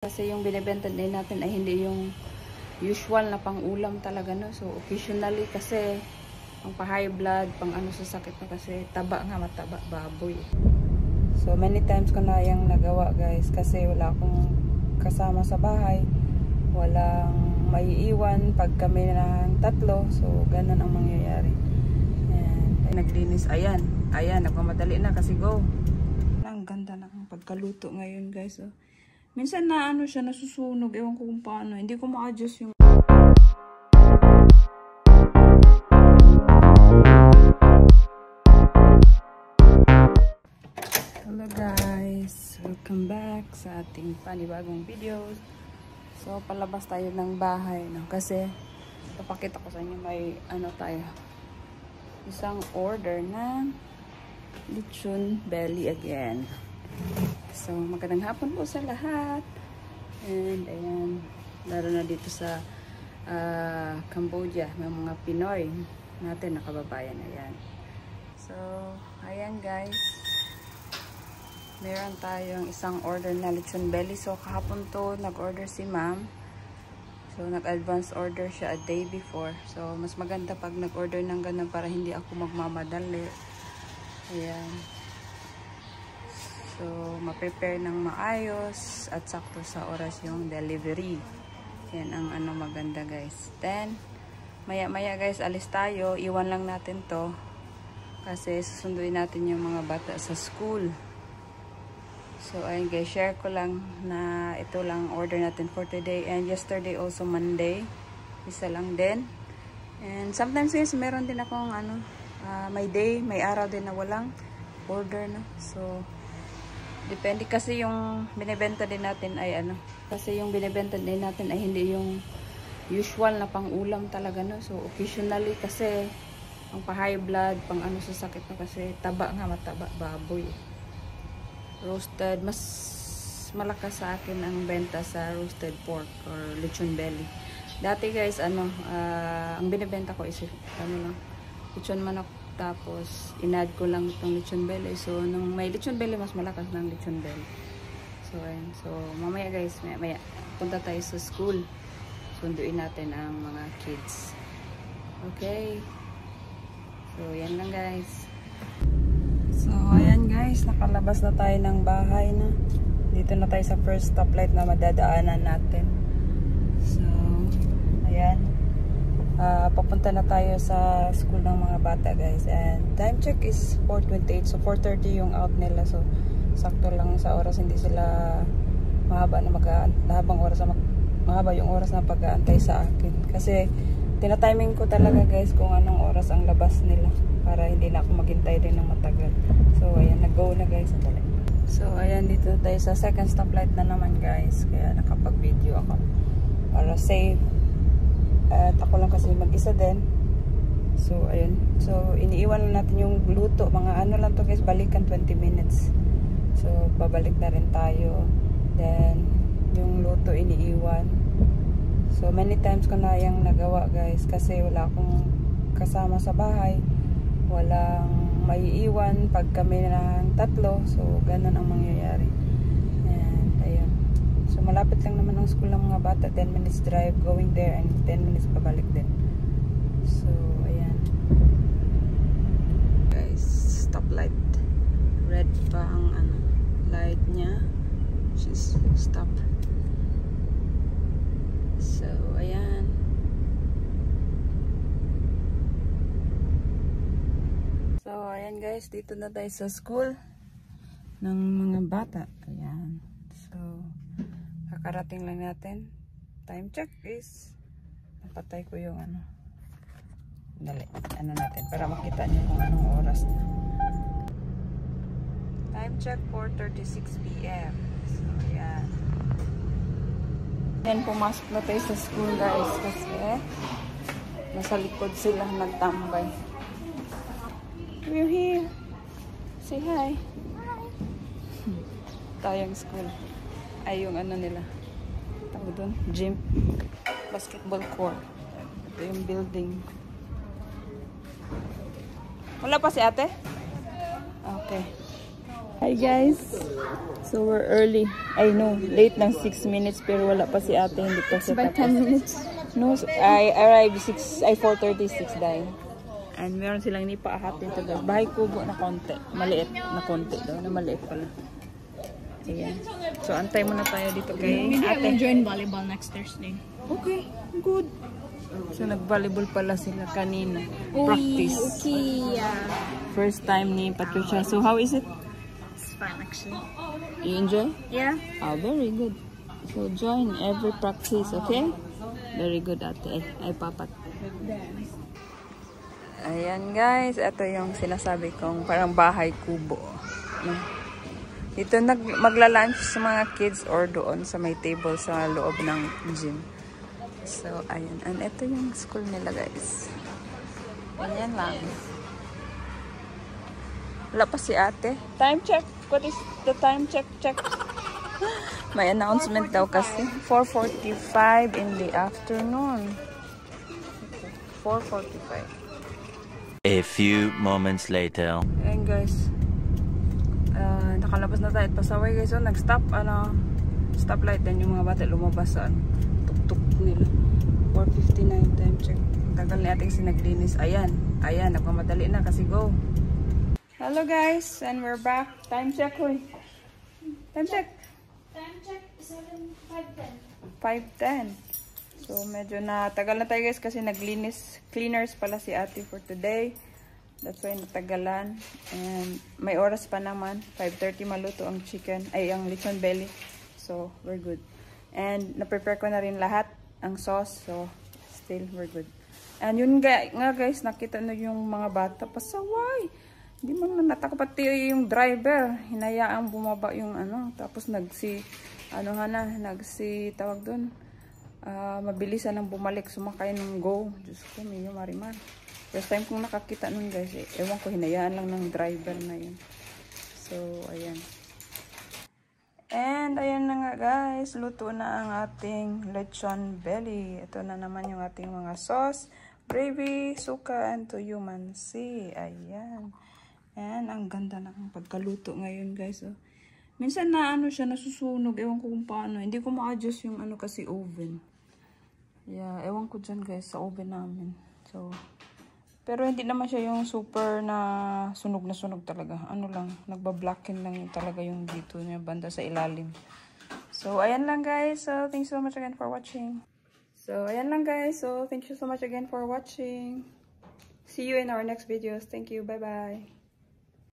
Kasi yung binibenta din natin ay hindi yung usual na pang-ulam talaga, no? So, occasionally kasi pang pa-high blood, pang ano sa sakit na kasi taba nga, mataba, baboy. So, many times ko na yung nagawa, guys, kasi wala akong kasama sa bahay. Walang maiiwan pag kami ng tatlo. So, ganun ang mangyayari. And, naglinis. Ayan. Ayan, nagmamadali na kasi go. Ang ganda ng pagkaluto ngayon, guys. Oh. Minsan na ano siya, nasusunog. Ewan ko kung paano. Hindi ko ma-adjust yung... Hello guys! Welcome back sa ating panibagong videos. So, palabas tayo ng bahay, no? Kasi, papakita ko sa inyo may ano tayo. Isang order na lechon belly again. So, magandang hapon po sa lahat. And, ayan, lalo na dito sa Cambodia, may mga Pinoy natin na kababayan. Ayan. So, ayan guys. Meron tayong isang order na lechon belly. So, kahapon to, nag-order si ma'am. So, nag-advance order siya a day before. So, mas maganda pag nag-order ng ganun para hindi ako magmamadali. Ayan. So, ma-prepare ng maayos at sakto sa oras yung delivery. Yan ang ano maganda guys. Then, maya-maya guys, alis tayo. Iwan lang natin to. Kasi susunduin natin yung mga bata sa school. So, ayun guys, share ko lang na ito lang order natin for today. And yesterday also Monday. Isa lang din. And sometimes guys, meron din akong ano, may day, may araw din na walang order na. So, depende kasi yung binibenta din natin ay ano. Kasi yung binibenta din natin ay hindi yung usual na pang-ulam talaga, no. So, occasionally kasi pang pa-high blood, pang ano sa sakit na kasi taba nga, mataba, baboy. Roasted, mas malakas sa akin ang benta sa roasted pork or lechon belly. Dati guys, ano, ang binibenta ko is ano lang, lechon manok. Tapos, in-add ko lang itong lechon belly. So, nung may lechon belly, mas malakas ng lechon belly. So, ayun. So, mamaya guys, maya punta tayo sa school. Sunduin natin ang mga kids. Okay? So, yan lang guys. So, ayan guys. Nakalabas na tayo ng bahay na. Dito na tayo sa first stoplight na madadaanan natin. So, ayan. Papunta na tayo sa school ng mga bata guys, and time check is 4:28, so 4:30 yung out nila, so sakto lang sa oras, hindi sila mahaba yung oras na pag-aantay sa akin, kasi tinatiming ko talaga guys kung anong oras ang labas nila para hindi na ako maghintay din ng matagal. So ayan, nag-go na guys. So ayan, dito tayo sa second stoplight na naman guys, kaya nakapag-video ako para safe. At ako lang kasi mag-isa din. So, ayun. So, iniiwan lang natin yung luto. Mga ano lang to guys, balikan 20 minutes. So, babalik na rin tayo. Then, yung luto iniiwan. So, many times ko na yung nagawa guys. Kasi wala akong kasama sa bahay. Walang maiiwan pag kami ng tatlo. So, ganun ang mangyayari. And, ayun. So, malapit lang naman ang school ng mga bata. 10 minutes drive going there and 10 minutes pabalik din. So, ayan. Guys, stoplight. Red pa ang ano, light niya. She's stop. So, ayan. So, ayan guys. Dito na tayo sa school ng mga bata. Ayan. So, kakarating lang natin. Time check is napatay ko yung ano. Dali, ano natin para makita niyo kung anong oras na. Time check 4:36 PM. So, ayan. Then, pumasok na tayo sa school guys kasi nasa likod sila nagtambay. We're here. Say hi. Hi. Tayong school. Ay, yung ano nila. Tawag doon. Gym. Basketball court. Ito yung building. Wala pa si ate? Okay. Hi guys! So we're early. I know, late ng 6 minutes pero wala pa si ate, hindi pa siya By tapos. 10 minutes. No, I arrived 4:36 dahil. And meron silang nipaahatin to guys. Bahay kubo na konti. Maliit na konti daw. Na maliit pala. Ayan. So antay muna tayo dito kay Maybe I ate. will join volleyball next Thursday. Okay, good. So nag-volleyball pala sila kanina. Practice. Okay, yeah. First time ni Patricia. So how is it? It's fun actually. You enjoy? Yeah. Oh, very good. So join every practice, okay? Very good ate. Ay papat. Ayan guys, ito yung sinasabi kong parang bahay kubo. Dito magla-lunch sa mga kids or doon sa may table sa loob ng gym. So ayan, and ito yung school nila guys. Ayan lang. Wala pa si ate. Time check. What is the time check? Check. May announcement daw kasi. 4:45 in the afternoon. 4:45. A few moments later. Ayan guys. Nakalabas na tayo at pasaway guys. So nag-stop stoplight din yung mga bata lumabas sa tuk-tuk nila. 4:59 time check. Tagal ni ate kasi naglinis. Ayan. Ayan. Nagmamadali na kasi go. Hello guys, and we're back. Time check, hoy. Time check. Time check 5:10. 5:10. So medyo tagal na tayo guys kasi naglinis. Cleaners pala si ate for today. That's why natagalan. And may oras pa naman. 5:30 maluto ang chicken. Ay, ang lechon belly. So we're good. And na-prepare ko na rin lahat. Ang sauce. So still we're good. And yun nga guys, nakita na yung mga bata. Pasaway. Hindi man natakot pati yung driver. Hinayaang bumaba yung tapos tawag doon. Mabilisan ang bumalik. Sumakay ng go. Diyos ko, Mio Marimar. First time kong nakakita nun guys. Ewan ko, hinayaan lang ng driver na yun. So, ayan. And, ayan na nga guys. Luto na ang ating lechon belly. Ito na naman yung ating mga sauce. Gravy, suka, and toyo mansi. Ayan. And ang ganda ng pagkaluto ngayon guys. Oh. Minsan siya nasusunog. Ewan ko kung paano. Hindi ko ma-adjust yung kasi oven. Yeah, ewan ko dyan guys sa oven namin. So, pero hindi naman siya yung super na sunog talaga. Nagbablacken lang talaga yung dito niya banda sa ilalim. So, ayan lang guys. So, thanks so much again for watching. See you in our next videos. Thank you. Bye-bye.